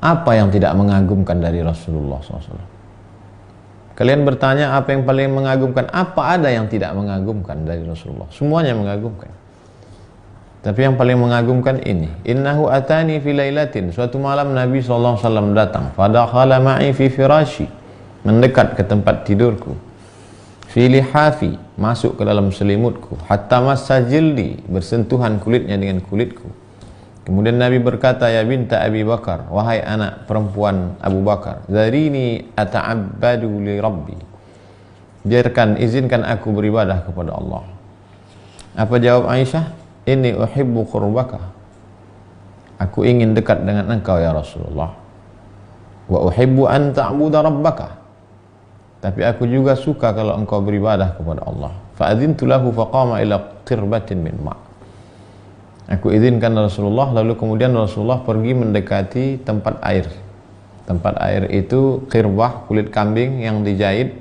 Apa yang tidak mengagumkan dari Rasulullah SAW? Kalian bertanya apa yang paling mengagumkan? Apa ada yang tidak mengagumkan dari Rasulullah? Semuanya mengagumkan. Tapi yang paling mengagumkan ini, innahu atani fi lailatin, suatu malam Nabi SAW datang, fadakhala ma'i fi firashi, mendekat ke tempat tidurku, fi lihafi, masuk ke dalam selimutku, hatta massa jildi, bersentuhan kulitnya dengan kulitku. Kemudian Nabi berkata, ya binta Abi Bakar, wahai anak perempuan Abu Bakar, zarini ata'abbadu li Rabbi, izinkan aku beribadah kepada Allah. Apa jawab Aisyah? Inni uhibbu qurbaka, aku ingin dekat dengan engkau ya Rasulullah. Wa uhibbu an ta'budu rabbaka, tapi aku juga suka kalau engkau beribadah kepada Allah. Fa'adzintu lahu faqama ila qirbatin min ma', aku izinkan Rasulullah, lalu kemudian Rasulullah pergi mendekati tempat air. Tempat air itu qirbah, kulit kambing yang dijahit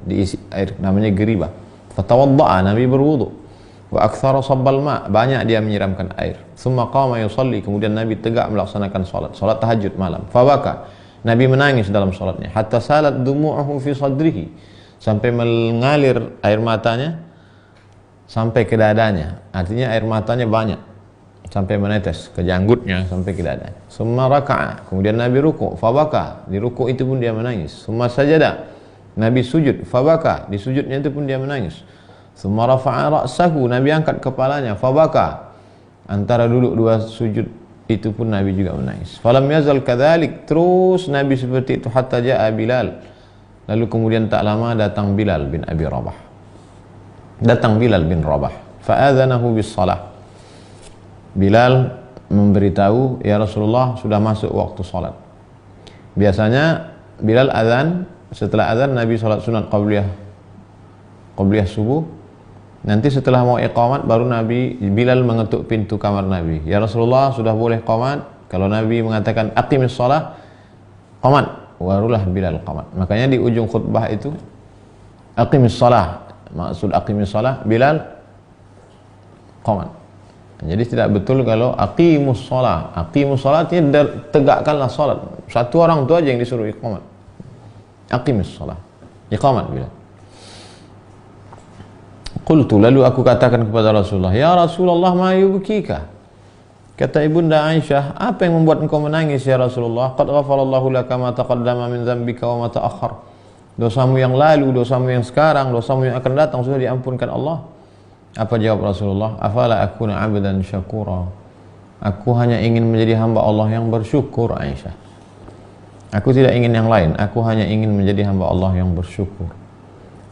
diisi air, namanya geribah. Fatawadda'a, Nabi berwudu. Wa aktsara sabbal ma', banyak dia menyiramkan air. Tsumma qama yusalli, kemudian Nabi tegak melaksanakan salat tahajud malam. Fabaka, Nabi menangis dalam salatnya. Hatta salat dumu'uhu fi sadrihi, sampai mengalir air matanya sampai ke dadanya. Artinya air matanya banyak sampai menetes ke janggutnya sampai ke dadanya. Tsumma raka'a, kemudian Nabi ruku'. Fabaka, di ruku' itu pun dia menangis. Tsumma sajada, Nabi sujud. Fabaka, di sujudnya itu pun dia menangis. Tsumma rafa'a ra'sahu, Nabi angkat kepalanya. Fabaka, antara duduk dua sujud itu pun Nabi juga menangis. Falam yazal kadzalik, terus Nabi seperti itu hatta ja'a Bilal, lalu kemudian tak lama datang Bilal bin Abi Rabah. Datang Bilal bin Rabah, fa'adzanahu bis shalah. Bilal memberitahu, ya Rasulullah sudah masuk waktu salat. Biasanya Bilal azan, setelah azan Nabi salat sunat qabliyah subuh. Nanti setelah mau iqamat baru Bilal mengetuk pintu kamar Nabi. Ya Rasulullah sudah boleh qamat. Kalau Nabi mengatakan aqimis shalah, qamat, barulah Bilal qamat. Makanya di ujung khutbah itu aqimis shalah, maksud aqimis shalah, Bilal qamat. Jadi tidak betul kalau aqimus shalah. Aqimus shalah artinya tegakkanlah salat. Satu orang itu aja yang disuruh iqamat. Aqimis shalah, iqamat Bilal. Qultu, lalu aku katakan kepada Rasulullah, ya Rasulullah, ma yubkika? Kata ibunda Aisyah, apa yang membuat engkau menangis ya Rasulullah? Qad ghafarallahu laka ma taqaddama min dzambika wa ma ta'akhkhar. Dosamu yang lalu, dosamu yang sekarang, dosamu yang akan datang sudah diampunkan Allah. Apa jawab Rasulullah? Afala akuna 'abdan syakura. Aku hanya ingin menjadi hamba Allah yang bersyukur, Aisyah. Aku tidak ingin yang lain, aku hanya ingin menjadi hamba Allah yang bersyukur.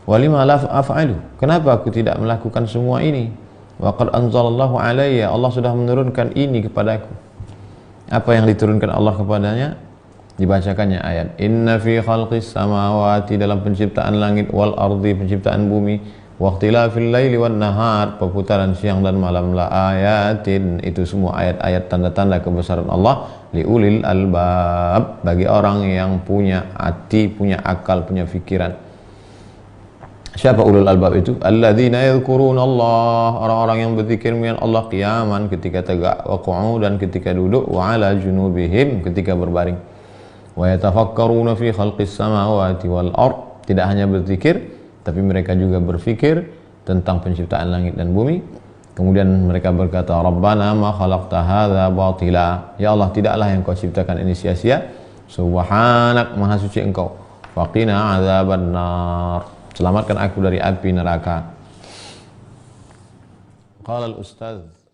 Walima la af'alu, kenapa aku tidak melakukan semua ini? Wa qad anzalallahu alayya, Allah sudah menurunkan ini kepadaku. Apa yang diturunkan Allah kepadanya? Dibacakannya ayat, inna fi khalqis samawati, dalam penciptaan langit, wal ardi, penciptaan bumi, wa ikhtilafil laili wan nahar, perputaran siang dan malam, la ayatin, itu semua ayat-ayat tanda-tanda kebesaran Allah, liulil albab, bagi orang yang punya hati, punya akal, punya fikiran. Siapa ulul albab itu? Alladzina yadhkuruna Allah, orang-orang yang berzikir mengingat Allah qiyaman, ketika tegak, wa qu'udan, ketika duduk, wa ala junubihim, ketika berbaring, wa yatafakkaruna fi khalqis samawati wal ard, tidak hanya berzikir tapi mereka juga berfikir tentang penciptaan langit dan bumi. Kemudian mereka berkata, Rabbana ma khalaqta hadza batila, ya Allah, tidaklah yang kau ciptakan ini sia-sia, subhanak, maha suci engkau, faqina adzabannar, selamatkan aku dari api neraka. Qala al-ustadz